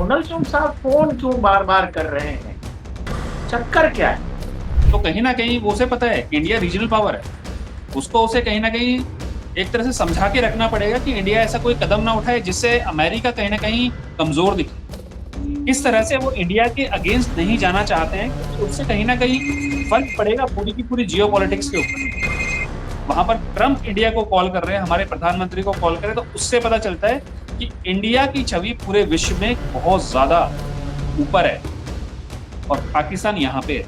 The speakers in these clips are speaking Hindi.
डोनाल्ड ट्रम्प साहब फोन क्यों बार बार कर रहे हैं? चक्कर क्या है? तो कहीं ना कहीं वो उसे पता है कि इंडिया रीजनल पावर है। उसको उसे कहीं ना कहीं एक तरह से समझा के रखना पड़ेगा कि इंडिया ऐसा कोई कदम ना उठाए जिससे अमेरिका कहीं ना कहीं कमजोर दिखे। इस तरह से वो इंडिया के अगेंस्ट नहीं जाना चाहते हैं क्योंकि उससे कहीं ना कहीं फर्क पड़ेगा पूरी की पूरी जियो पॉलिटिक्स के ऊपर। वहां पर ट्रम्प इंडिया को कॉल कर रहे हैं, हमारे प्रधानमंत्री को कॉल कर रहे हैं, तो उससे पता चलता है कि इंडिया की छवि पूरे विश्व में बहुत ज्यादा ऊपर है और पाकिस्तान यहाँ पे है।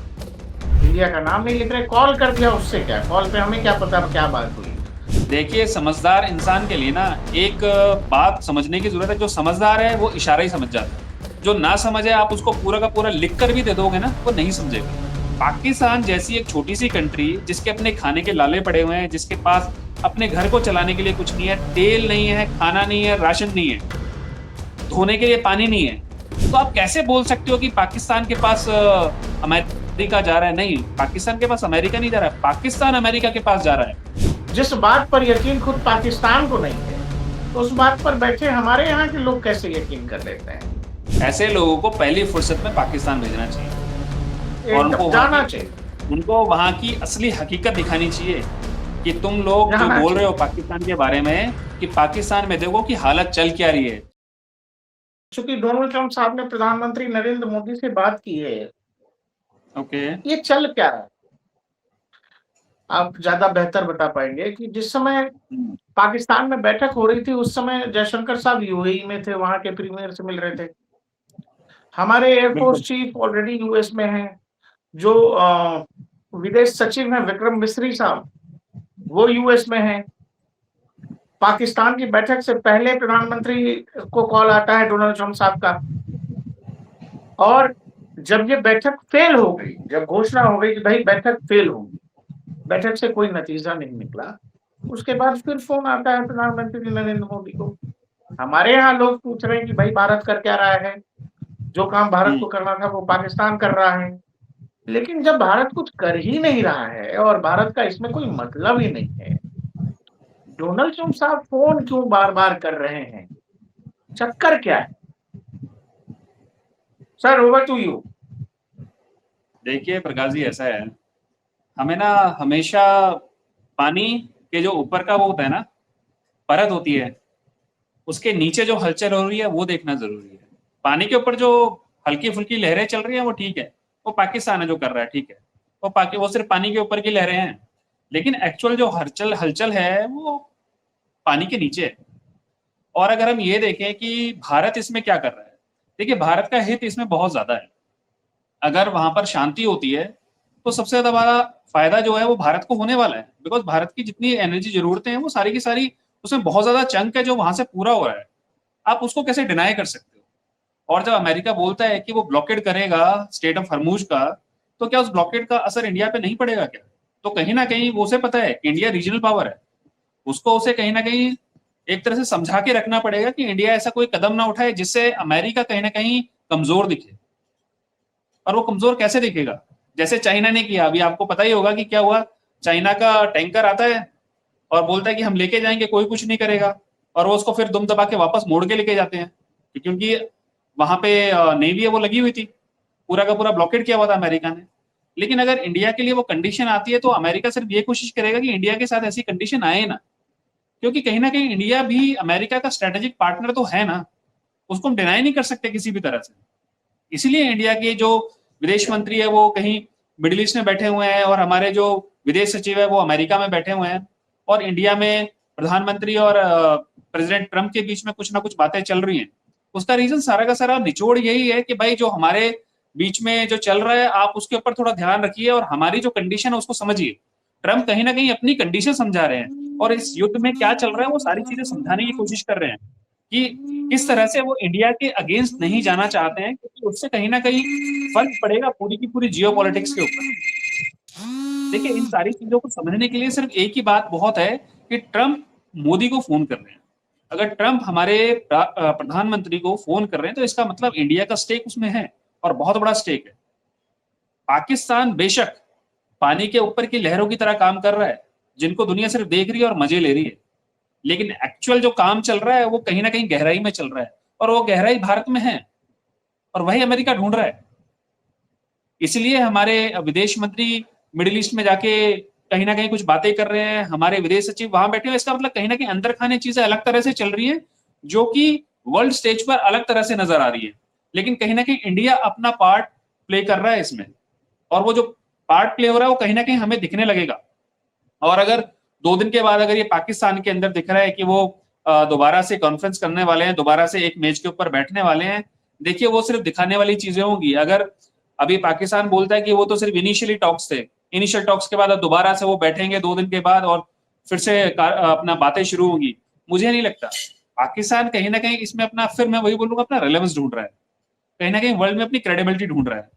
इंडिया का नाम नहीं लिख रहे, कॉल कर दिया, उससे क्या? कॉल पे हमें क्या पता क्या बात हुई? देखिए, समझदार इंसान के लिए ना एक बात समझने की जरूरत है। जो समझदार है वो इशारा ही समझ जाता है। जो ना समझे आप उसको पूरा का पूरा लिख कर भी दे दोगे ना, वो नहीं समझेगा। पाकिस्तान जैसी एक छोटी सी कंट्री जिसके अपने खाने के लाले पड़े हुए हैं, जिसके पास अपने घर को चलाने के लिए कुछ नहीं है, तेल नहीं है, खाना नहीं है, राशन नहीं है, धोने के लिए पानी नहीं है, तो आप कैसे बोल सकते हो कि पाकिस्तान के पास अमेरिका जा रहा है? नहीं, पाकिस्तान के पास अमेरिका नहीं जा रहा है, पाकिस्तान अमेरिका के पास जा रहा है। जिस बात पर यकीन खुद पाकिस्तान को नहीं है, तो उस बात पर बैठे हमारे यहाँ के लोग कैसे यकीन कर लेते हैं? ऐसे लोगों को पहली फुर्सत में पाकिस्तान भेजना चाहिए और एकदम जाना चाहिए, उनको वहां की असली हकीकत दिखानी चाहिए कि तुम लोग जो जाना बोल रहे चाहिए। हो पाकिस्तान के बारे में, कि पाकिस्तान में देखो कि हालत चल क्या रही है। चूंकि डोनाल्ड ट्रम्प साहब ने प्रधानमंत्री नरेंद्र मोदी से बात की है, ओके। ये चल क्या रहा है? आप ज्यादा बेहतर बता पाएंगे कि जिस समय पाकिस्तान में बैठक हो रही थी, उस समय जयशंकर साहब यूएई में थे, वहां के प्रीमियर से मिल रहे थे। हमारे एयरफोर्स बिल्कुल। चीफ ऑलरेडी यूएस में हैं। जो विदेश सचिव हैं विक्रम मिस्री साहब, वो यूएस में हैं। पाकिस्तान की बैठक से पहले प्रधानमंत्री को कॉल आता है डोनाल्ड ट्रम्प साहब का, और जब ये बैठक फेल हो गई, जब घोषणा हो गई कि भाई बैठक फेल होगी, बैठक से कोई नतीजा नहीं निकला, उसके बाद फिर फोन आता है प्रधानमंत्री नरेंद्र मोदी को। हमारे यहाँ लोग पूछ रहे हैं कि भाई भारत कर क्या रहा है? जो काम भारत को करना था वो पाकिस्तान कर रहा है। लेकिन जब भारत कुछ कर ही नहीं रहा है और भारत का इसमें कोई मतलब ही नहीं है, डोनाल्ड ट्रम्प साहब फोन क्यों बार बार कर रहे हैं? चक्कर क्या है? Sir, over to you. देखिए प्रकाश जी, ऐसा है, हमें ना हमेशा पानी के जो ऊपर का वो होता है ना, परत होती है, उसके नीचे जो हलचल हो रही है वो देखना जरूरी है। पानी के ऊपर जो हल्की फुल्की लहरें चल रही हैं वो ठीक है, वो पाकिस्तान है जो कर रहा है, ठीक है, वो सिर्फ पानी के ऊपर की लहरें हैं। लेकिन एक्चुअल जो हलचल हलचल है वो पानी के नीचे है। और अगर हम ये देखें कि भारत इसमें क्या कर रहा है, देखिए भारत का हित इसमें बहुत ज्यादा है। अगर वहां पर शांति होती है तो सबसे ज्यादा बड़ा फायदा जो है वो भारत को होने वाला है, बिकॉज भारत की जितनी एनर्जी जरूरतें हैं वो सारी की सारी उसमें बहुत ज्यादा चंक है जो वहां से पूरा हो रहा है। आप उसको कैसे डिनाई कर सकते हो? और जब अमेरिका बोलता है कि वो ब्लॉकेड करेगा स्टेट ऑफ हरमुज का, तो क्या उस ब्लॉकेड का असर इंडिया पे नहीं पड़ेगा क्या? तो कहीं ना कहीं वो उसे पता है कि इंडिया रीजनल पावर है। उसको उसे कहीं ना कहीं एक तरह से समझा के रखना पड़ेगा कि इंडिया ऐसा कोई कदम ना उठाए जिससे अमेरिका कहीं ना कहीं कमजोर दिखे। और वो कमजोर कैसे दिखेगा? जैसे चाइना ने किया, अभी आपको पता ही होगा कि क्या हुआ। चाइना का टैंकर आता है और बोलता है कि हम लेके जाएंगे, कोई कुछ नहीं करेगा, और वो उसको फिर दुम दबा के वापस मोड़ के लेके जाते हैं, क्योंकि वहां पे नेवी है वो लगी हुई थी, पूरा का पूरा ब्लॉकेट किया हुआ था अमेरिका ने। लेकिन अगर इंडिया के लिए वो कंडीशन आती है तो अमेरिका सिर्फ ये कोशिश करेगा कि इंडिया के साथ ऐसी कंडीशन आए ना, क्योंकि कहीं ना कहीं इंडिया भी अमेरिका का स्ट्रेटेजिक पार्टनर तो है ना, उसको हम डिनाई नहीं कर सकते किसी भी तरह से। इसीलिए इंडिया के जो विदेश मंत्री है वो कहीं मिडिल ईस्ट में बैठे हुए हैं और हमारे जो विदेश सचिव है वो अमेरिका में बैठे हुए हैं, और इंडिया में प्रधानमंत्री और प्रेसिडेंट ट्रंप के बीच में कुछ ना कुछ बातें चल रही हैं। उसका रीजन सारा का सारा निचोड़ यही है कि भाई जो हमारे बीच में जो चल रहा है आप उसके ऊपर थोड़ा ध्यान रखिए और हमारी जो कंडीशन है उसको समझिए। ट्रंप कहीं ना कहीं अपनी कंडीशन समझा रहे हैं और इस युद्ध में क्या चल रहा है वो सारी चीजें समझाने की कोशिश कर रहे हैं कि किस तरह से वो इंडिया के अगेंस्ट नहीं जाना चाहते हैं, क्योंकि उससे कहीं ना कहीं फर्क पड़ेगा पूरी की पूरी जियो पॉलिटिक्स के ऊपर। देखिए, इन सारी चीजों को समझने के लिए सिर्फ एक ही बात बहुत है कि ट्रंप मोदी को फोन कर रहे हैं। अगर ट्रंप हमारे प्रधानमंत्री को फोन कर रहे हैं तो इसका मतलब इंडिया का स्टेक उसमें है, और बहुत बड़ा स्टेक है। पाकिस्तान बेशक पानी के ऊपर की लहरों की तरह काम कर रहा है, जिनको दुनिया सिर्फ देख रही है और मजे ले रही है, लेकिन एक्चुअल जो काम चल रहा है वो कहीं ना कहीं गहराई में चल रहा है, और वो गहराई भारत में है। और वही अमेरिका ढूंढ रहा है। इसलिए हमारे विदेश मंत्री मिडिल ईस्ट में जाके कहीं ना कहीं कुछ बातें कर रहे हैं, हमारे विदेश सचिव वहां बैठे हुए। इसका मतलब कहीं ना कहीं अंदर खाने चीजें अलग तरह से चल रही है, जो कि वर्ल्ड स्टेज पर अलग तरह से नजर आ रही है। लेकिन कहीं ना कहीं इंडिया अपना पार्ट प्ले कर रहा है इसमें, और वो जो पार्ट प्ले हो रहा है वो कहीं ना कहीं हमें दिखने लगेगा। और अगर 2 दिन के बाद अगर ये पाकिस्तान के अंदर दिख रहा है कि वो दोबारा से कॉन्फ्रेंस करने वाले हैं, दोबारा से एक मेज के ऊपर बैठने वाले हैं, देखिए वो सिर्फ दिखाने वाली चीजें होंगी। अगर अभी पाकिस्तान बोलता है कि वो तो सिर्फ इनिशियली टॉक्स थे, इनिशियल टॉक्स के बाद अब दोबारा से वो बैठेंगे 2 दिन के बाद और फिर से अपना बातें शुरू होंगी, मुझे नहीं लगता। पाकिस्तान कहीं ना कहीं इसमें अपना, फिर मैं वही बोलूंगा, अपना रेलेवेंस ढूंढ रहा है, कहीं ना कहीं वर्ल्ड में अपनी क्रेडिबिलिटी ढूंढ रहा है।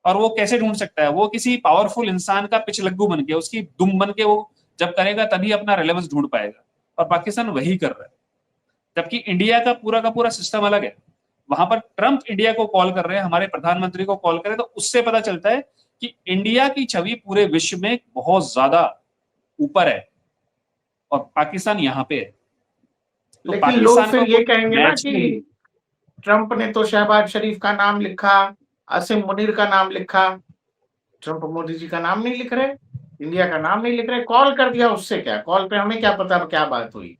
और वो कैसे ढूंढ सकता है? वो किसी पावरफुल इंसान का पिछलग्गू बन के, उसकी दुम बन के वो जब करेगा तभी अपना रेलेवेंस ढूंढ पाएगा, और पाकिस्तान वही कर रहा है। जबकि इंडिया का पूरा सिस्टम अलग है। वहां पर ट्रंप इंडिया को कॉल कर रहे हैं, हमारे प्रधानमंत्री को कॉल कर रहे हैं, तो उससे पता चलता है कि इंडिया की छवि पूरे विश्व में बहुत ज्यादा ऊपर है और पाकिस्तान यहाँ पे है। तो लेकिन लोग पाकिस्तान फिर को ये कोई कहेंगे ना मैच कि नहीं। ट्रंप ने तो शहबाज शरीफ का नाम लिखा, आसिम मुनीर का नाम लिखा, ट्रंप मोदी जी का नाम नहीं लिख रहे, इंडिया का नाम नहीं लिख रहे। कॉल कर दिया, उससे क्या? कॉल पे हमें क्या पता क्या बात हुई,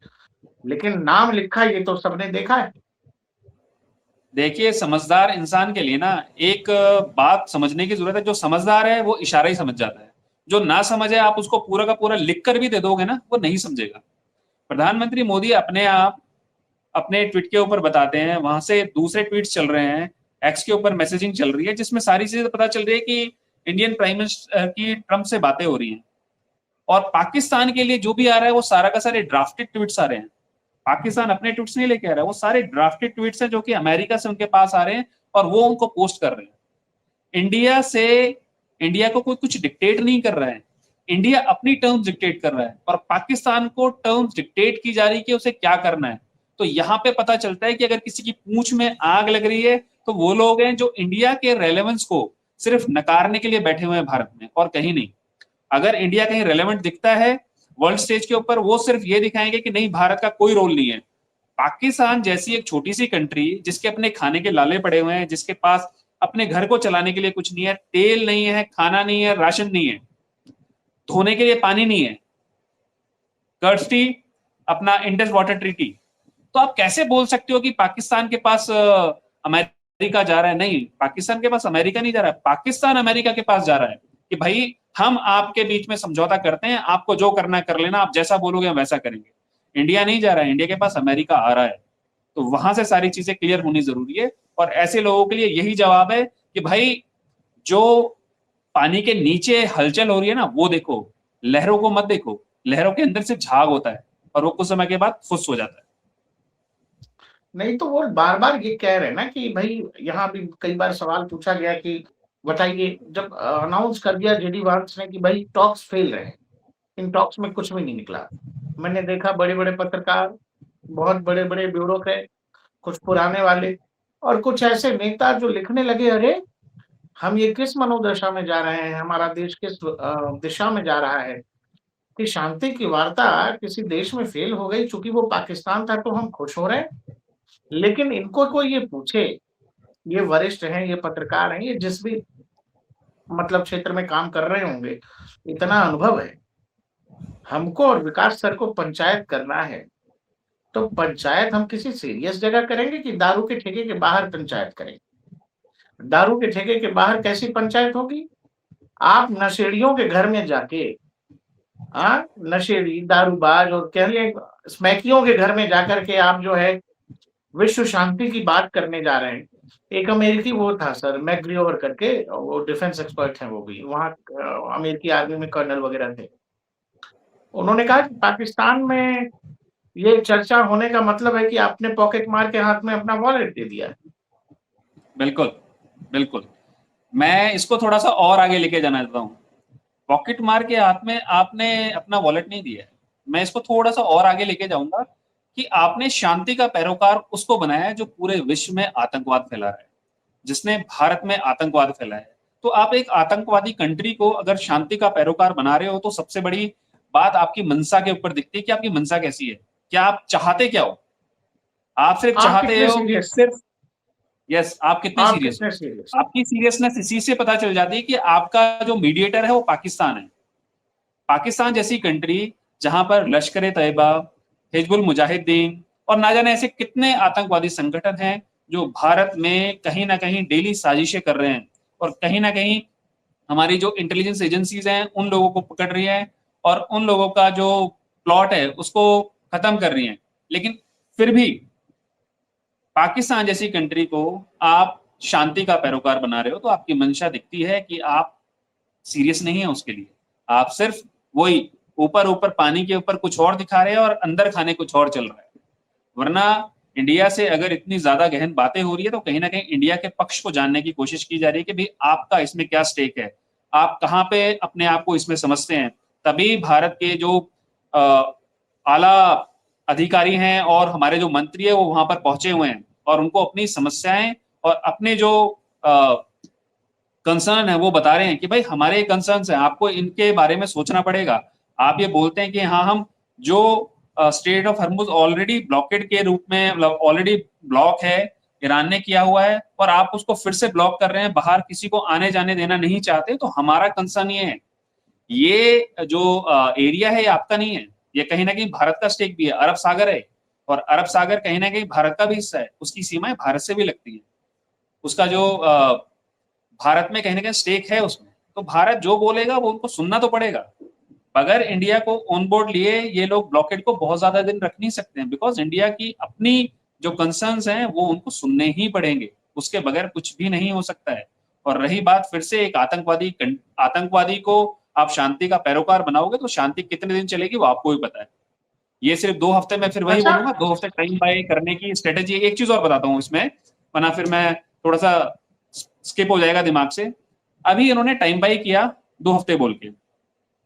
लेकिन नाम लिखा ये तो सबने देखा है। देखिए, समझदार इंसान के लिए ना एक बात समझने की जरूरत है। जो समझदार है वो इशारा ही समझ जाता है, जो ना समझे आप उसको पूरा का पूरा लिख कर भी दे दोगे ना, वो नहीं समझेगा। प्रधानमंत्री मोदी अपने आप अपने ट्वीट के ऊपर बताते हैं, वहां से दूसरे ट्वीट्स चल रहे हैं, एक्स के ऊपर मैसेजिंग चल रही है, जिसमें सारी चीजें पता चल रही है कि इंडियन प्राइम मिनिस्टर की ट्रंप से बातें हो रही हैं। और पाकिस्तान के लिए जो भी आ रहा है वो सारा का सारे ड्राफ्टेड ट्वीट्स आ रहे हैं। पाकिस्तान अपने ट्वीट्स नहीं लेके आ रहा है, वो सारे ड्राफ्टेड ट्वीट्स हैं जो कि अमेरिका से उनके पास आ रहे हैं और वो उनको पोस्ट कर रहे हैं। इंडिया को कोई कुछ डिक्टेट नहीं कर रहा है, इंडिया अपनी टर्म्स डिक्टेट कर रहा है, और पाकिस्तान को टर्म्स डिक्टेट की जा रही है कि उसे क्या करना है। तो यहाँ पे पता चलता है कि अगर किसी की पूंछ में आग लग रही है तो वो लोग हैं जो इंडिया के रेलेवेंस को सिर्फ नकारने के लिए बैठे हुए हैं भारत में, और कहीं नहीं। अगर इंडिया कहीं रेलेवेंट दिखता है वर्ल्ड स्टेज के ऊपर, वो सिर्फ ये दिखाएंगे कि नहीं, भारत का कोई रोल नहीं है। पाकिस्तान जैसी एक छोटी सी कंट्री जिसके अपने खाने के लाले पड़े हुए हैं, जिसके पास अपने घर को चलाने के लिए कुछ नहीं है, तेल नहीं है, खाना नहीं है, राशन नहीं है, धोने के लिए पानी नहीं है, कर्स्टी अपना इंडस वाटर ट्रीटी, तो आप कैसे बोल सकते हो कि पाकिस्तान के पास अमेरिका जा रहा है? नहीं, पाकिस्तान के पास अमेरिका नहीं जा रहा है, पाकिस्तान अमेरिका के पास जा रहा है कि भाई हम आपके बीच में समझौता करते हैं, आपको जो करना है कर लेना, आप जैसा बोलोगे हम वैसा करेंगे। इंडिया नहीं जा रहा है, इंडिया के पास अमेरिका आ रहा है। तो वहां से सारी चीजें क्लियर होनी जरूरी है। और ऐसे लोगों के लिए यही जवाब है कि भाई जो पानी के नीचे हलचल हो रही है ना, वो देखो, लहरों को मत देखो। लहरों के अंदर से झाग होता है और वो कुछ समय के बाद फुस हो जाता है। नहीं तो वो बार बार ये कह रहे हैं ना कि भाई, यहाँ भी कई बार सवाल पूछा गया कि बताइए, जब अनाउंस कर दिया जेडी वांस ने कि भाई टॉक्स फेल रहे हैं, इन टॉक्स में कुछ भी नहीं निकला। मैंने देखा बड़े बड़े पत्रकार, बहुत बड़े बड़े ब्यूरोक्रेट, कुछ पुराने वाले और कुछ ऐसे नेता जो लिखने लगे, अरे हम ये किस मनोदशा में जा रहे हैं, हमारा देश किस दिशा में जा रहा है कि शांति की वार्ता किसी देश में फेल हो गई, चूंकि वो पाकिस्तान था तो हम खुश हो रहे हैं। लेकिन इनको कोई ये पूछे, ये वरिष्ठ हैं, ये पत्रकार हैं, ये जिस भी मतलब क्षेत्र में काम कर रहे होंगे, इतना अनुभव है, हमको और विकास सर को पंचायत करना है, तो पंचायत हम किसी सीरियस जगह करेंगे कि दारू के ठेके के बाहर पंचायत करेंगे? दारू के ठेके के बाहर कैसी पंचायत होगी? आप नशेड़ियों के घर में जाके, नशेड़ी, दारूबाज और कह लिए स्मैकियों के घर में जाकर के आप जो है विश्व शांति की बात करने जा रहे हैं। एक अमेरिकी वो था सर, मैकग्रीवर करके, वो डिफेंस एक्सपर्ट हैं, वो भी वहाँ अमेरिकी आर्मी में कर्नल वगैरह थे। उन्होंने कहा कि पाकिस्तान में ये चर्चा होने का मतलब है कि आपने पॉकेट मार के हाथ में अपना वॉलेट दे दिया। बिल्कुल बिल्कुल, मैं इसको थोड़ा सा और आगे लेके जाना चाहता हूँ। पॉकेट मार के हाथ में आपने अपना वॉलेट नहीं दिया है, मैं इसको थोड़ा सा और आगे लेके जाऊंगा कि आपने शांति का पैरोकार उसको बनाया है जो पूरे विश्व में आतंकवाद फैला रहा है, जिसने भारत में आतंकवाद फैलाया है। तो आप एक आतंकवादी कंट्री को अगर शांति का पैरोकार बना रहे हो, तो सबसे बड़ी बात आपकी मंशा के ऊपर दिखती है कि आपकी मंशा कैसी है, क्या आप चाहते क्या हो। आप सिर्फ आप चाहते कितने हो कि सीरियस हैं? सिर्फ यस, आप कितने आप सीरियस कितने हो। सीरियस? आपकी सीरियसनेस इसी से पता चल जाती है कि आपका जो मीडिएटर है वो पाकिस्तान है। पाकिस्तान जैसी कंट्री जहां पर लश्कर तैयबा, हिजबुल मुजाहिदीन और ना जाने ऐसे कितने आतंकवादी संगठन हैं जो भारत में कहीं ना कहीं डेली साजिशें कर रहे हैं और कहीं ना कहीं हमारी जो इंटेलिजेंस एजेंसीज हैं उन लोगों को पकड़ रही हैं और उन लोगों का जो प्लॉट है उसको खत्म कर रही हैं। लेकिन फिर भी पाकिस्तान जैसी कंट्री को आप शांति का पैरोकार बना रहे हो, तो आपकी मंशा दिखती है कि आप सीरियस नहीं है उसके लिए। आप सिर्फ वही ऊपर ऊपर पानी के ऊपर कुछ और दिखा रहे हैं और अंदर खाने कुछ और चल रहा है। वरना इंडिया से अगर इतनी ज्यादा गहन बातें हो रही है तो कहीं ना कहीं इंडिया के पक्ष को जानने की कोशिश की जा रही है कि भाई आपका इसमें क्या स्टेक है, आप कहाँ पे अपने आप को इसमें समझते हैं। तभी भारत के जो आला अधिकारी हैं और हमारे जो मंत्री है वो वहां पर पहुंचे हुए हैं और उनको अपनी समस्याएं और अपने जो कंसर्न है वो बता रहे हैं कि भाई हमारे कंसर्न्स हैं, आपको इनके बारे में सोचना पड़ेगा। आप ये बोलते हैं कि हाँ हम जो straight of Hormuz already blockade के रूप में ऑलरेडी ब्लॉक है, ईरान ने किया हुआ है और आप उसको फिर से ब्लॉक कर रहे हैं, बाहर किसी को आने जाने देना नहीं चाहते। तो हमारा कंसर्न ये है, ये जो एरिया है ये आपका नहीं है, ये कहीं ना कहीं भारत का स्टेक भी है, अरब सागर है और अरब सागर कहीं ना कहीं भारत का भी हिस्सा है, उसकी सीमाएं भारत से भी लगती है, उसका जो भारत में कहीं ना कहीं स्टेक है उसमें। तो भारत जो बोलेगा वो उनको सुनना तो पड़ेगा। अगर इंडिया को ऑन बोर्ड लिए ये लोग ब्लॉकेड को बहुत ज्यादा दिन रख नहीं सकते हैं, बिकॉज इंडिया की अपनी जो कंसर्न्स हैं वो उनको सुनने ही पड़ेंगे, उसके बगैर कुछ भी नहीं हो सकता है। और रही बात फिर से एक आतंकवादी को आप शांति का पैरोकार बनाओगे तो शांति कितने दिन चलेगी वो आपको भी पता है। ये सिर्फ 2 हफ्ते में, फिर वही अच्छा, बोलूंगा 2 हफ्ते टाइम बाय करने की स्ट्रेटेजी। एक चीज और बताता हूँ इसमें, वरना फिर मैं थोड़ा सा स्किप हो जाएगा दिमाग से। अभी इन्होंने टाइम बाय किया 2 हफ्ते बोल के,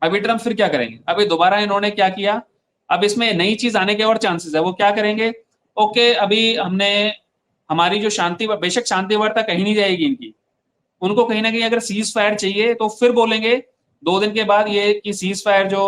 अभी ट्रम्प फिर क्या करेंगे, अभी दोबारा इन्होंने क्या किया, अब इसमें नई चीज आने के और चांसेस है। वो क्या करेंगे, ओके अभी हमने हमारी जो शांति, बेशक शांति वार्ता कहीं नहीं जाएगी इनकी, उनको कहीं ना कहीं अगर सीज फायर चाहिए तो फिर बोलेंगे 2 दिन के बाद ये कि सीज फायर जो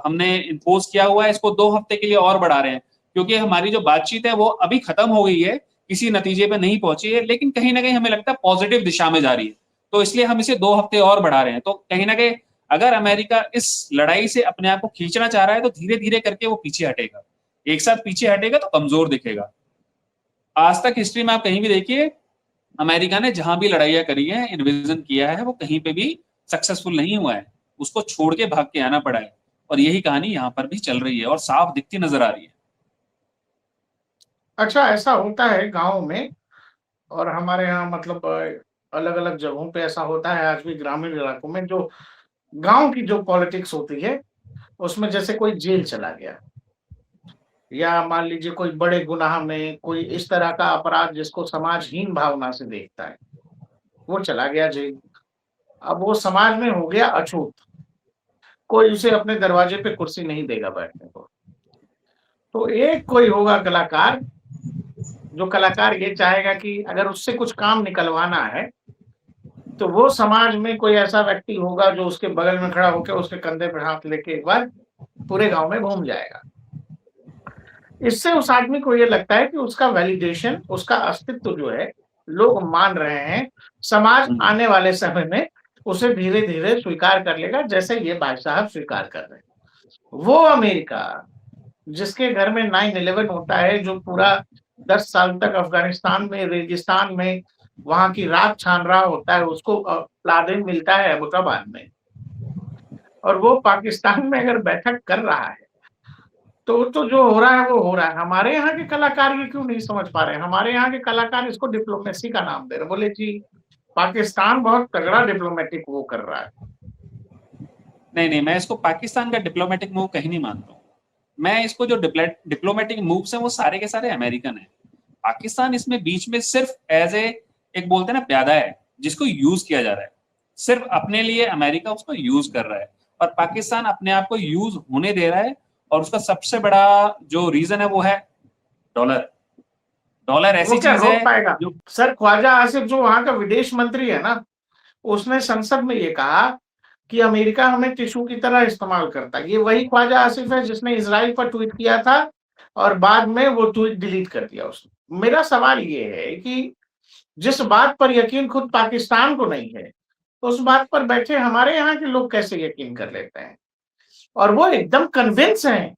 हमने इम्पोज किया हुआ है इसको 2 हफ्ते के लिए और बढ़ा रहे हैं, क्योंकि हमारी जो बातचीत है वो अभी खत्म हो गई है, किसी नतीजे पे नहीं पहुंची है, लेकिन कहीं ना कहीं हमें लगता है पॉजिटिव दिशा में जा रही है, तो इसलिए हम इसे 2 हफ्ते और बढ़ा रहे हैं। तो कहीं ना कहीं अगर अमेरिका इस लड़ाई से अपने आप को खींचना चाह रहा है तो धीरे धीरे करके वो पीछे हटेगा, एक साथ पीछे हटेगा तो कमजोर दिखेगा। आज तक हिस्ट्री में आप कहीं भी देखिए, अमेरिका ने जहां भी लड़ाइयां करी है, इन्वेजन किया है, वो कहीं पे भी सक्सेसफुल नहीं हुआ है, उसको छोड़ के भाग के आना पड़ा है। और यही कहानी यहाँ पर भी चल रही है और साफ दिखती नजर आ रही है। अच्छा, ऐसा होता है गाँव में और हमारे यहाँ, मतलब अलग अलग जगहों पे ऐसा होता है आज भी, ग्रामीण इलाकों में जो गांव की जो पॉलिटिक्स होती है उसमें जैसे कोई जेल चला गया या मान लीजिए कोई बड़े गुनाह में, कोई इस तरह का अपराध जिसको समाजहीन भावना से देखता है, वो चला गया जेल। अब वो समाज में हो गया अछूत, कोई उसे अपने दरवाजे पे कुर्सी नहीं देगा बैठने को। तो एक कोई होगा कलाकार, जो कलाकार ये चाहेगा कि अगर उससे कुछ काम निकलवाना है तो वो समाज में कोई ऐसा व्यक्ति होगा जो उसके बगल में खड़ा होकर उसके कंधे पर हाथ लेके एक बार पूरे गांव में घूम जाएगा। इससे उस आदमी को ये लगता है कि उसका वैलिडेशन, उसका अस्तित्व जो है लोग मान रहे हैं, समाज आने वाले समय में उसे धीरे धीरे स्वीकार कर लेगा, जैसे ये भाई साहब स्वीकार कर रहे हैं। वो अमेरिका जिसके घर में 9/11 होता है, जो पूरा 10 साल तक अफगानिस्तान में रेगिस्तान में वहां की राख छान रहा होता है, उसको प्लादेन मिलता है अबोटाबाद में, और वो पाकिस्तान में अगर बैठक कर रहा है तो जो हो रहा है वो हो रहा है। हमारे यहाँ के कलाकार ये क्यों नहीं समझ पा रहे हैं? हमारे यहाँ के कलाकार इसको डिप्लोमेसी का नाम दे रहे हैं, बोले जी पाकिस्तान बहुत तगड़ा डिप्लोमेटिक वो कर रहा है। नहीं नहीं, मैं इसको पाकिस्तान का डिप्लोमेटिक मूव कहीं नहीं मानता हूँ। मैं इसको जो डिप्लोमेटिक मूव्स हैं वो सारे के सारे अमेरिकन है। पाकिस्तान इसमें बीच में सिर्फ एज ए, एक बोलते हैं ना प्यादा है जिसको यूज किया जा रहा है, सिर्फ अपने लिए अमेरिका उसको यूज कर रहा है और पाकिस्तान अपने आप को यूज होने दे रहा है। और उसका सबसे बड़ा जो रीजन है वो है डॉलर। डॉलर ऐसी वो क्या चीज रोक है पाएगा? जो, सर ख्वाजा आसिफ जो वहां का विदेश मंत्री है ना, उसने संसद में ये कहा कि अमेरिका हमें टिश्यू की तरह इस्तेमाल करता है। ये वही ख्वाजा आसिफ है जिसने इजराइल पर ट्वीट किया था और बाद में वो ट्वीट डिलीट कर दिया उसने। मेरा सवाल ये है कि जिस बात पर यकीन खुद पाकिस्तान को नहीं है, उस बात पर बैठे हमारे यहाँ के लोग कैसे यकीन कर लेते हैं? और वो एकदम कन्विंस हैं,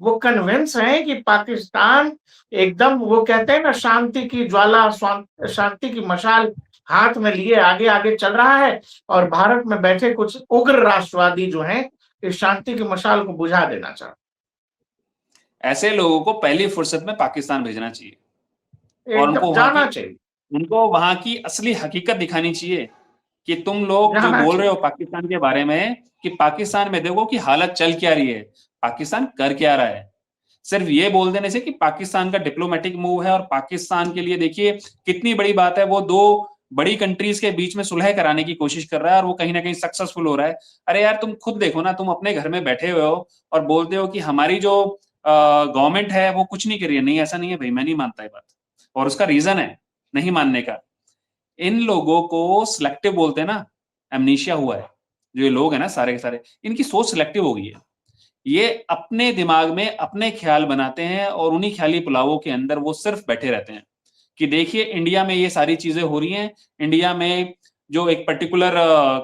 वो कन्विंस हैं कि पाकिस्तान एकदम, वो कहते हैं ना, शांति की ज्वाला, शांति की मशाल हाथ में लिए आगे आगे चल रहा है, और भारत में बैठे कुछ उग्र राष्ट्रवादी जो हैं इस शांति की मशाल को बुझा देना चाहते ऐसे लोगों को पहली फुर्सत में पाकिस्तान भेजना चाहिए हैं। और उनको एकदम वहां जाना की चाहिए, उनको वहां की असली हकीकत दिखानी चाहिए कि तुम लोग जो जाना बोल रहे चाहिए। हो पाकिस्तान के बारे में कि पाकिस्तान में देखो कि हालत चल क्या रही है, पाकिस्तान कर क्या रहा है। सिर्फ ये बोल देने से कि पाकिस्तान का डिप्लोमेटिक मूव है और पाकिस्तान के लिए देखिए कितनी बड़ी बात है, वो दो बड़ी कंट्रीज के बीच में सुलह कराने की कोशिश कर रहा है और वो कहीं ना कहीं सक्सेसफुल हो रहा है। अरे यार तुम खुद देखो ना, तुम अपने घर में बैठे हुए हो और बोलते हो कि हमारी जो गवर्नमेंट है वो कुछ नहीं कर रही है। नहीं, ऐसा नहीं है भाई, मैं नहीं मानता ये बात, और उसका रीजन है नहीं मानने का। इन लोगों को सिलेक्टिव बोलते हैं ना, एमनीशिया हुआ है। जो ये लोग हैं ना सारे के सारे, इनकी सोच सिलेक्टिव हो गई है। ये अपने दिमाग में अपने ख्याल बनाते हैं और उन्हीं ख्याली पुलावों के अंदर वो सिर्फ बैठे रहते हैं कि देखिए इंडिया में ये सारी चीजें हो रही हैं, इंडिया में जो एक पर्टिकुलर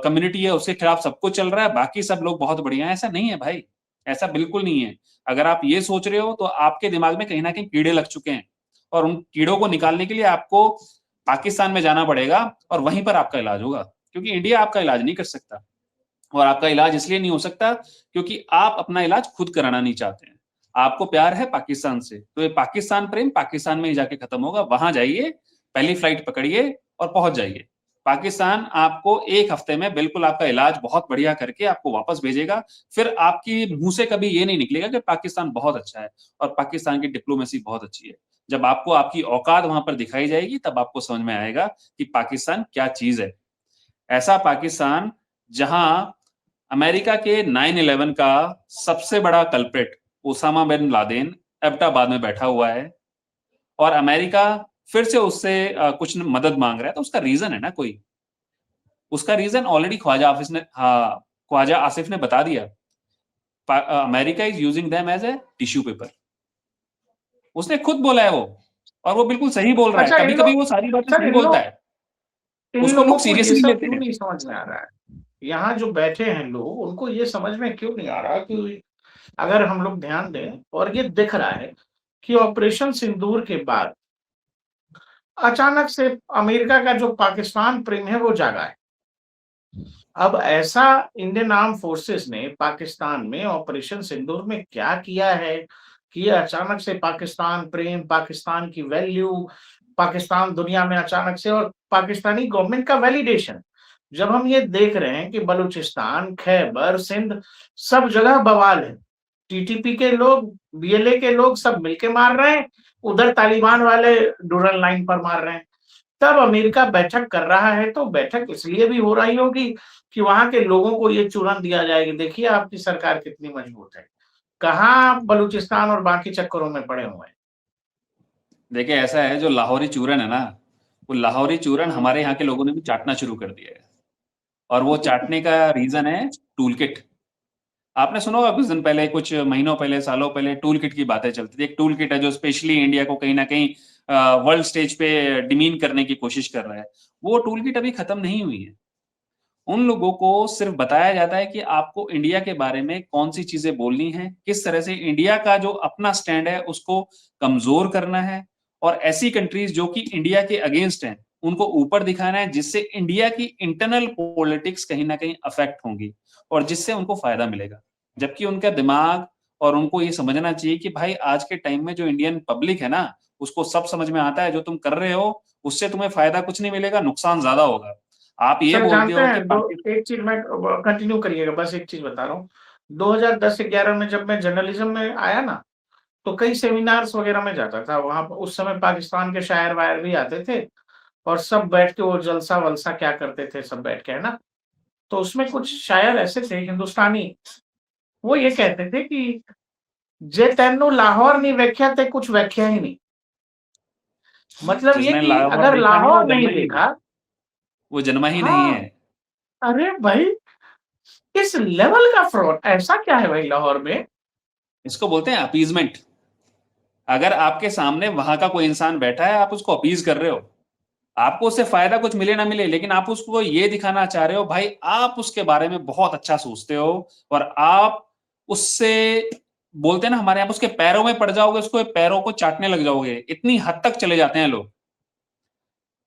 कम्युनिटी है उसके खिलाफ सब कुछ चल रहा है, बाकी सब लोग बहुत बढ़िया हैं। ऐसा नहीं है भाई, ऐसा बिल्कुल नहीं है। अगर आप ये सोच रहे हो तो आपके दिमाग में कहीं ना कहीं कीड़े लग चुके हैं, और उन कीड़ों को निकालने के लिए आपको पाकिस्तान में जाना पड़ेगा और वहीं पर आपका इलाज होगा, क्योंकि इंडिया आपका इलाज नहीं कर सकता। और आपका इलाज इसलिए नहीं हो सकता क्योंकि आप अपना इलाज खुद कराना नहीं चाहते हैं। आपको प्यार है पाकिस्तान से, तो ये पाकिस्तान प्रेम पाकिस्तान में ही जाके खत्म होगा। वहां जाइए, पहली फ्लाइट पकड़िए और पहुंच जाइए। पाकिस्तान आपको एक हफ्ते में बिल्कुल आपका इलाज बहुत बढ़िया करके आपको वापस भेजेगा। फिर आपकी मुंह से कभी ये नहीं निकलेगा कि पाकिस्तान बहुत अच्छा है और पाकिस्तान की डिप्लोमेसी बहुत अच्छी है। जब आपको आपकी औकात वहां पर दिखाई जाएगी तब आपको समझ में आएगा कि पाकिस्तान क्या चीज है। ऐसा पाकिस्तान जहां अमेरिका के 9/11 का सबसे बड़ा culprit Osama bin Laden Abbottabad में बैठा हुआ है, और अमेरिका फिर से उससे कुछ मदद मांग रहा है, तो उसका रीजन है ना कोई। उसका रीजन ऑलरेडी ख्वाजा आसिफ ने बता दिया। America is using them as a tissue paper. उसने खुद बोला है वो, और वो बिल्कुल सही बोल रहा है। अच्छा, कभी कभी वो सारी बातें सर सही बोलता है, इन उसको लोगों लोग को ये सीरियसली सब लेते क्यों हैं। नहीं समझ में आ रहा है? यहाँ जो बैठे हैं लोग, उनको ये समझ में क्यों नहीं आ रहा कि अगर हम लोग ध्यान दें, और ये दिख रहा है कि ऑपरेशन सिंदूर के बाद अचानक से अमेरिका का जो पाकिस्तान प्रेम है वो जागा है। अब ऐसा इंडियन आर्म फोर्सेस ने पाकिस्तान में ऑपरेशन सिंदूर में क्या किया है कि ये अचानक से पाकिस्तान प्रेम, पाकिस्तान की वैल्यू, पाकिस्तान दुनिया में अचानक से, और पाकिस्तानी गवर्नमेंट का वैलिडेशन। जब हम ये देख रहे हैं कि बलूचिस्तान, खैबर, सिंध, सब जगह बवाल है। टीटीपी के लोग, बीएलए के लोग सब मिलके मार रहे हैं, उधर तालिबान वाले डूरन लाइन पर मार रहे हैं। तब अमेरिका बैठक कर रहा है, तो बैठक इसलिए भी हो रही होगी कि वहां के लोगों को ये चूरन दिया जाएगा, देखिए आपकी सरकार कितनी मजबूत है, कहाँ बलूचिस्तान और बाकी चक्करों में पड़े हुए हैं। देखिए ऐसा है, जो लाहौरी चूरन है ना, वो लाहौरी चूरन हमारे यहाँ के लोगों ने भी चाटना शुरू कर दिया है, और वो चाटने का रीजन है टूल किट। आपने सुना होगा कुछ दिन पहले, कुछ महीनों पहले, सालों पहले टूल किट की बातें चलती थी। एक टूल किट है जो स्पेशली इंडिया को कहीं ना कहीं वर्ल्ड स्टेज पे डिमीन करने की कोशिश कर रहा है। वो टूल किट अभी खत्म नहीं हुई है। उन लोगों को सिर्फ बताया जाता है कि आपको इंडिया के बारे में कौन सी चीजें बोलनी है, किस तरह से इंडिया का जो अपना स्टैंड है उसको कमजोर करना है, और ऐसी कंट्रीज जो कि इंडिया के अगेंस्ट हैं उनको ऊपर दिखाना है, जिससे इंडिया की इंटरनल पॉलिटिक्स कहीं ना कहीं अफेक्ट होंगी और जिससे उनको फायदा मिलेगा। जबकि उनका दिमाग, और उनको ये समझना चाहिए कि भाई आज के टाइम में जो इंडियन पब्लिक है ना, उसको सब समझ में आता है जो तुम कर रहे हो उससे तुम्हें फायदा कुछ नहीं मिलेगा, नुकसान ज्यादा होगा। आप ये सर बोलते जानते हो कि हैं, दो एक चीज मैं, कंटिन्यू करिएगा, बस एक चीज बता रहा हूँ। 2010-11 में जब मैं जर्नलिज्म में आया ना, तो कई सेमिनार्स वगैरह में जाता था, वहां पर उस समय पाकिस्तान के शायर वायर भी आते थे, और सब बैठ के वो जलसा वलसा क्या करते थे, सब बैठ के, है ना। तो उसमें कुछ शायर ऐसे थे हिंदुस्तानी, वो ये कहते थे कि जे तेनू लाहौर नहीं वेख्या ते कुछ वेख्या ही नहीं। मतलब ये जिसने कि लाहौर अगर देखा नहीं वो लाहौर नहीं जन्मा ही नहीं, देखा। वो जन्मा ही नहीं हाँ, है। अरे भाई, इस लेवल का फ्रॉड ऐसा क्या है भाई लाहौर में? इसको बोलते हैं अपीजमेंट। अगर आपके सामने वहां का कोई इंसान बैठा है, आप उसको अपीज कर रहे हो, आपको उससे फायदा कुछ मिले ना मिले, लेकिन आप उसको ये दिखाना चाह रहे हो भाई आप उसके बारे में बहुत अच्छा सोचते हो, और आप उससे बोलते हैं ना हमारे यहाँ उसके पैरों में पड़ जाओगे, उसको पैरों को चाटने लग जाओगे, इतनी हद तक चले जाते हैं लोग।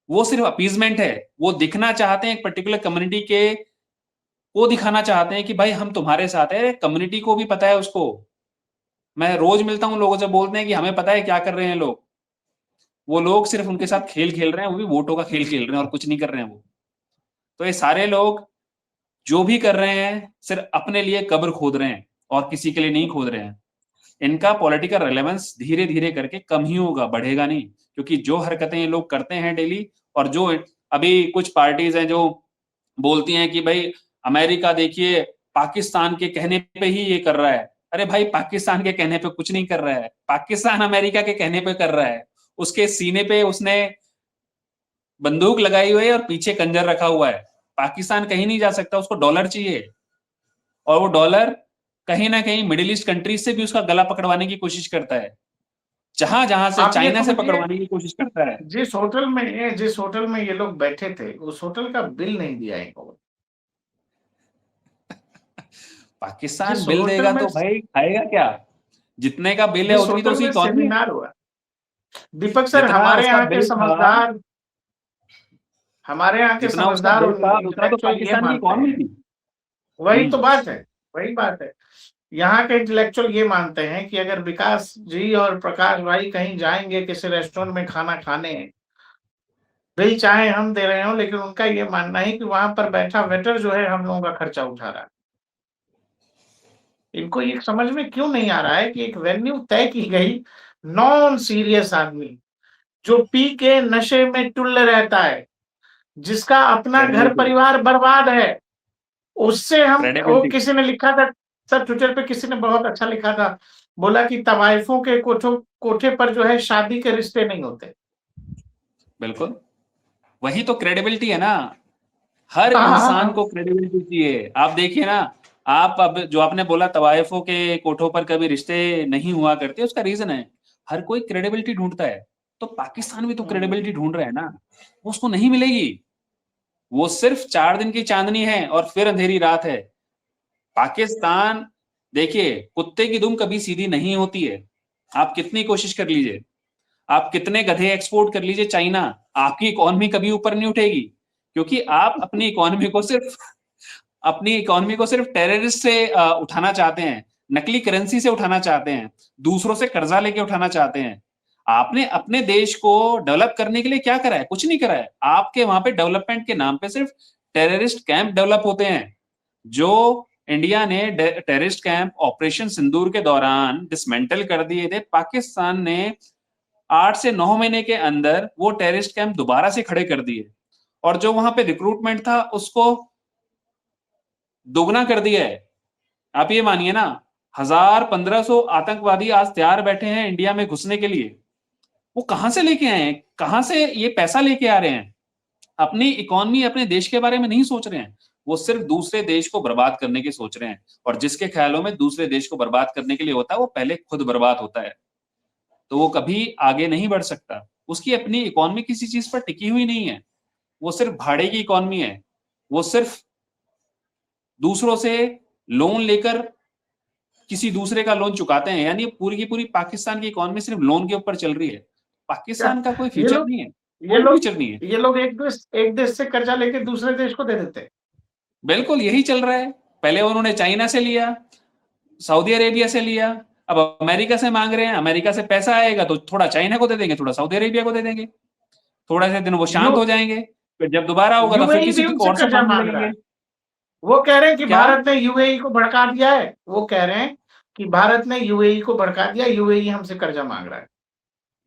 वो सिर्फ अपीजमेंट है, वो दिखना चाहते हैं एक पर्टिकुलर कम्युनिटी के, वो दिखाना चाहते हैं कि भाई हम तुम्हारे साथ है। कम्युनिटी को भी पता है उसको, मैं रोज मिलता हूँ लोगों से, बोलते हैं कि हमें पता है क्या कर रहे हैं लोग, वो लोग सिर्फ उनके साथ खेल खेल रहे हैं, वो भी वोटों का खेल खेल रहे हैं और कुछ नहीं कर रहे हैं वो। तो ये सारे लोग जो भी कर रहे हैं सिर्फ अपने लिए कब्र खोद रहे हैं और किसी के लिए नहीं खोद रहे हैं। इनका पॉलिटिकल रेलेवेंस धीरे धीरे करके कम ही होगा, बढ़ेगा नहीं, क्योंकि जो हरकतें ये लोग करते हैं डेली, और जो अभी कुछ पार्टीज हैं जो बोलती हैं कि भाई अमेरिका देखिए पाकिस्तान के कहने पे ही ये कर रहा है। अरे भाई पाकिस्तान के कहने पे कुछ नहीं कर रहा है, पाकिस्तान अमेरिका के कहने पे कर रहा है। उसके सीने पे उसने बंदूक लगाई हुई है और पीछे कंजर रखा हुआ है। पाकिस्तान कहीं नहीं जा सकता, उसको डॉलर चाहिए, और वो डॉलर कहीं ना कहीं मिडिल ईस्ट कंट्रीज से भी उसका गला पकड़वाने की कोशिश करता है, जहां जहां से, आप ये चाइना से समझिए, पकड़वाने की कोशिश करता है। जिस होटल में ये लोग बैठे थे, उस होटल का बिल नहीं दिया इनको। पाकिस्तान जिस बिल होटल देगा में तो भाई खाएगा क्या? जितने का बिल है जिस उतनी तो होटल उसकी में इकॉनमी है। सेमिनार हुआ, दीपक सर, जितना उसका बिल था, हमारे यहाँ के जितना उसका समझदार बिल और था उतना तो इंटेलेक्चुअल ये पाकिस्तान की मानते इकॉनमी हैं, थी। वही तो हम्म। बात है, वही बात है। यहाँ के इंटेलेक्चुअल ये मानते हैं कि अगर विकास जी और प्रकाश भाई कहीं जाएंगे किसी रेस्टोरेंट में खाना खाने, बिल चाहे हम दे रहे हो, लेकिन उनका ये मानना है कि वहां पर बैठा वेटर जो है हम लोगों का खर्चा उठा रहा है। इनको ये समझ में क्यों नहीं आ रहा है कि एक वेन्यू तय की गई, नॉन सीरियस आदमी जो पी के नशे में टुल्ल रहता है, जिसका अपना घर क्रेडिबिलिटी, परिवार बर्बाद है, उससे हम, वो क्रेडिबिलिटी। किसी ने लिखा था सर ट्विटर पे, किसी ने बहुत अच्छा लिखा था, बोला कि तवाइफों के कोठे पर जो है शादी के रिश्ते नहीं होते। बिल्कुल, वही तो क्रेडिबिलिटी है ना। हर इंसान हाँ, को क्रेडिबिलिटी चाहिए। आप देखिए ना, आप अब जो आपने बोला तवाइफों के कोठों पर कभी रिश्ते नहीं हुआ करते, उसका रीजन है हर कोई क्रेडिबिलिटी ढूंढता है। तो पाकिस्तान भी तो क्रेडिबिलिटी ढूंढ रहा है ना, वो उसको नहीं मिलेगी। वो सिर्फ 4 दिन की चांदनी है और फिर अंधेरी रात है। पाकिस्तान, देखिए कुत्ते की दुम कभी सीधी नहीं होती है। आप कितनी कोशिश कर लीजिए, आप कितने गधे एक्सपोर्ट कर लीजिए चाइना, आपकी इकोनॉमी कभी ऊपर नहीं उठेगी, क्योंकि आप अपनी इकोनॉमी को सिर्फ टेररिस्ट से उठाना चाहते हैं, नकली करेंसी से उठाना चाहते हैं, दूसरों से कर्जा लेके उठाना चाहते हैं। आपने अपने देश को डेवलप करने के लिए क्या करा है? कुछ नहीं करा है। आपके वहां पे डेवलपमेंट के नाम पे सिर्फ टेररिस्ट कैंप डेवलप होते हैं, जो इंडिया ने टेररिस्ट कैंप ऑपरेशन सिंदूर के दौरान डिसमेंटल कर दिए थे। पाकिस्तान ने 8 से 9 महीने के अंदर वो टेररिस्ट कैंप दोबारा से खड़े कर दिए, और जो वहां पे रिक्रूटमेंट था उसको दोगुना कर दिया है। आप ये मानिए ना, 1000-1500 आतंकवादी आज तैयार बैठे हैं इंडिया में घुसने के लिए। वो कहां से लेके आए हैं, कहां से ये पैसा लेके आ रहे हैं? अपनी इकोनॉमी, अपने देश के बारे में नहीं सोच रहे हैं, वो सिर्फ दूसरे देश को बर्बाद करने की सोच रहे हैं। और जिसके ख्यालों में दूसरे देश को बर्बाद करने के लिए होता है, वो पहले खुद बर्बाद होता है, तो वो कभी आगे नहीं बढ़ सकता। उसकी अपनी इकोनॉमी किसी चीज पर टिकी हुई नहीं है, वो सिर्फ भाड़े की इकोनॉमी है। वो सिर्फ दूसरों से लोन लेकर किसी दूसरे का लोन चुकाते हैं, यानी पूरी की पूरी पाकिस्तान की इकोनॉमी सिर्फ लोन के ऊपर चल रही है। क्या पाकिस्तान का कोई ये फ्यूचर लोग नहीं है, ये कोई लोग फ्यूचर नहीं है। ये लोग एक देश से कर्जा लेके दूसरे देश को दे देते हैं। बिल्कुल यही चल रहा है। पहले उन्होंने चाइना से लिया, सऊदी अरेबिया से लिया, अब अमेरिका से मांग रहे हैं। अमेरिका से पैसा आएगा तो थोड़ा चाइना को दे देंगे, थोड़ा सऊदी अरेबिया को दे देंगे, थोड़ा से दिन वो यू शांत हो जाएंगे, फिर जब दोबारा होगा तो फिर यूएई किसी भी की उनसे और से कर्जा मांगने मांग रहा लगेंगे। है। वो कह रहे हैं कि क्या? भारत ने यूएई को भड़का दिया है, वो कह रहे हैं कि भारत ने यूएई को भड़का दिया, यूएई हमसे कर्जा मांग रहा है।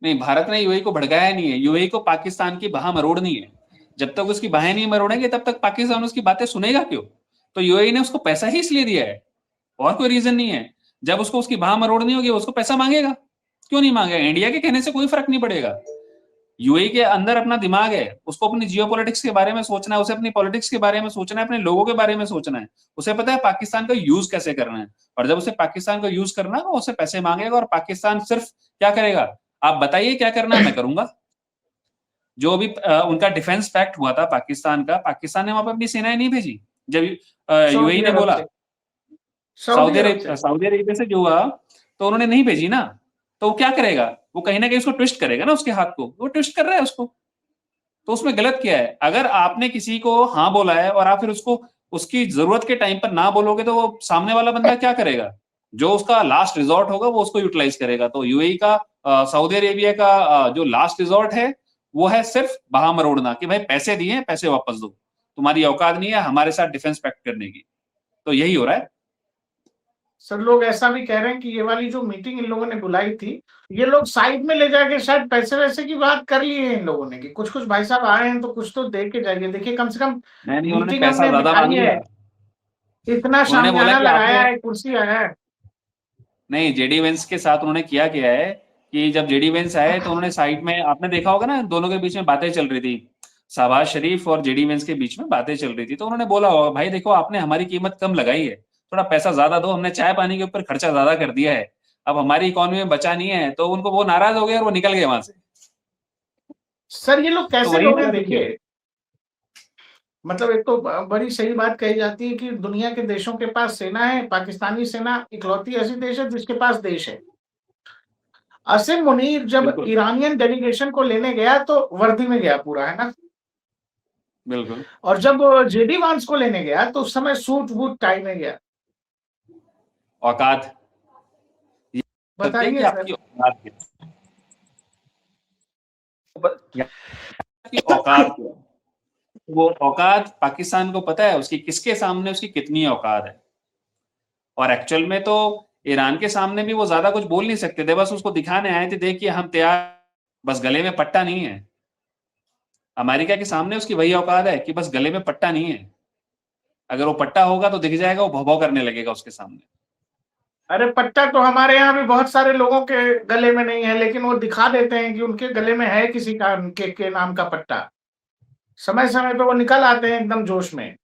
नहीं, भारत ने यूएई को भड़काया नहीं है, यूएई को पाकिस्तान की बाह मरोड़नी है। जब तक उसकी बाहें नहीं मरोड़ेंगे तब तक पाकिस्तान उसकी बातें सुनेगा क्यों? तो यूएई ने उसको पैसा ही इसलिए दिया है, और कोई रीजन नहीं है। जब उसको उसकी बाह मरोड़नी होगी उसको पैसा मांगेगा, क्यों नहीं मांगेगा? इंडिया के कहने से कोई फर्क नहीं पड़ेगा। यूएई के अंदर अपना दिमाग है, उसको अपनी जियो पॉलिटिक्स के बारे में सोचना है, उसे अपनी पॉलिटिक्स के बारे में सोचना है, अपने लोगों के बारे में सोचना है। उसे पता है पाकिस्तान का यूज कैसे करना है, और जब उसे पाकिस्तान का यूज करना है उसे पैसे मांगेगा, और पाकिस्तान सिर्फ क्या करेगा? आप बताइए क्या करना है, मैं करूंगा। जो भी उनका डिफेंस पैक्ट हुआ था पाकिस्तान का, पाकिस्तान ने वहां पर अपनी सेनाएं नहीं भेजी। जब यूएई ने बोला सऊदी अरेबिया से जो हुआ तो उन्होंने नहीं भेजी ना, तो वो क्या करेगा, वो कहीं ना कहीं उसको ट्विस्ट करेगा ना, उसके हाथ को वो ट्विस्ट कर रहा है उसको। तो उसमें गलत क्या है? अगर आपने किसी को हाँ बोला है और आप फिर उसको उसकी जरूरत के टाइम पर ना बोलोगे तो वो सामने वाला बंदा क्या करेगा? जो उसका लास्ट रिजॉर्ट होगा वो उसको यूटिलाइज करेगा। तो यूएई का सऊदी अरेबिया का जो लास्ट रिजॉर्ट है वो है सिर्फ बहा मरोड़ना, कि भाई पैसे दिए पैसे वापस दो, तुम्हारी औकात नहीं है हमारे साथ डिफेंस पैक्ट करने की। तो यही हो रहा है। सर लोग ऐसा भी कह रहे हैं कि ये वाली जो मीटिंग इन लोगों ने बुलाई थी, ये लोग साइड में ले जाके शायद पैसे वैसे की बात कर लिए हैं इन लोगों ने, कि कुछ कुछ भाई साहब आए हैं तो कुछ तो दे के जाइए। देखिए कम से कम मीटिंग पैसा हमने ज्यादा मांग बिठाई लिया, है, इतना उन्होंने बोला शामियाना कि लगाया आपने है, कुर्सी आया है। नहीं, जेडी वेंस के साथ उन्होंने किया है कि जब जेडी वेंस आए तो उन्होंने साइड में, आपने देखा होगा ना, दोनों के बीच में बातें चल रही थी, शहबाज शरीफ और जेडी वेंस के बीच में बातें चल रही थी, तो उन्होंने बोला होगा भाई देखो आपने हमारी कीमत कम लगाई है, थोड़ा पैसा ज्यादा दो, हमने चाय पानी के ऊपर खर्चा ज्यादा कर दिया है, अब हमारी इकोनॉमी में बचा नहीं है। तो उनको वो नाराज हो गए और वो निकल गए वहां से। सर ये लोग तो कैसे वही लोग था, हैं देखिए देखिए, मतलब एक तो बड़ी सही बात कही जाती है कि दुनिया के देशों के पास सेना है, पाकिस्तानी सेना इकलौती ऐसी देश है जिसके पास देश है। असिम मुनीर जब बिल्कुल ईरानियन डेलीगेशन को लेने गया तो वर्दी में गया पूरा, है ना, बिल्कुल। और जब जेडी वांस को लेने गया तो उस समय सूट बूट टाई में गया। औकात बताइए कि सर। आपकी औकात की औकात क्या है? वो औकात पाकिस्तान को पता है उसकी किसके सामने उसकी कितनी औकात है। और एक्चुअल में तो ईरान के सामने भी वो ज्यादा कुछ बोल नहीं सकते थे, बस उसको दिखाने आए थे देखिए हम तैयार, बस गले में पट्टा नहीं है। अमेरिका के सामने उसकी वही औकात है कि बस गले में पट्टा नहीं है, अगर वो पट्टा होगा तो दिख जाएगा, वो भौ करने लगेगा उसके सामने। अरे पट्टा तो हमारे यहाँ भी बहुत सारे लोगों के गले में नहीं है, लेकिन वो दिखा देते हैं कि उनके गले में है किसी का के नाम का पट्टा। समय समय पे वो निकल आते हैं एकदम जोश में।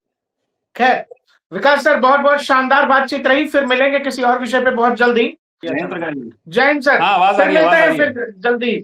खैर विकास सर, बहुत बहुत शानदार बातचीत रही, फिर मिलेंगे किसी और विषय पे बहुत जल्दी। जय हिंद सर, हाँ, आवाज आ फिर रही है, मिलते आवाज आ हैं रही है। फिर जल्दी।